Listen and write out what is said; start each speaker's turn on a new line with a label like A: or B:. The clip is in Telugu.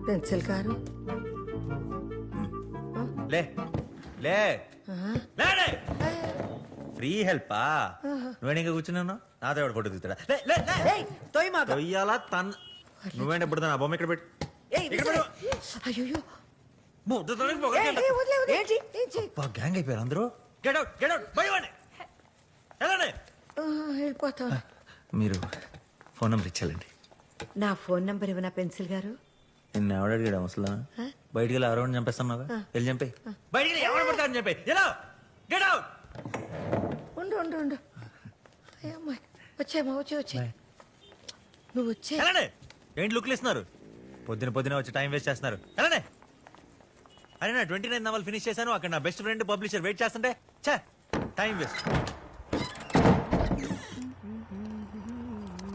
A: పెన్సిల్ గారు
B: లే లే లే, లే. ఫ్రీ హెల్పా నువ్వేనా ఇంకా కూర్చున్నావు నాతో ఎవడు ఫోటో తీస్తాడా లే, లే, లే. తొయ్యాలా నువ్వేంటి ఎప్పుడు నా బొమ్మ ఇక్కడ పెట్టు ఇక్కడ పెట్టు.
A: అయ్యో
B: ముద్దతోనే పొగ గ్యాంగ్ అయిపోయారు అందరూ గెట్ అవుట్ గెట్ అవుట్ బయవండి వెళ్ళండి
A: వెళ్ళిపోతా.
B: మీరు ఫోన్ నెంబర్ ఇచ్చాలండి.
A: నా ఫోన్ నంబర్ ఇవ్వనా పెన్సిల్ గారు?
B: నిన్న ఎవడు అడిగాడు అసలు బయటికి వెళ్ళి అరౌండ్ చంపేస్తున్నావా వెళ్ళి చంపే బయటికి ఎవడు పడతాడని చెప్పి ఎలా గెట్ అవుట్.
A: ఉండు ఉండు ఉండు. అయ్యమ్మాయి వచ్చేమ్మా వచ్చే నువ్వు వచ్చే.
B: వెళ్ళండి ఏంటి లుక్లు ఇస్తున్నారు పొద్దున వచ్చి టైం వేస్ట్ చేస్తున్నారు వెళ్ళండి. అరే నా 29 నవల్ ఫినిష్ చేశాను అక్కడ నా బెస్ట్ ఫ్రెండ్ పబ్లిషర్ వెయిట్ చేస్తుంటే టైం వేస్ట్.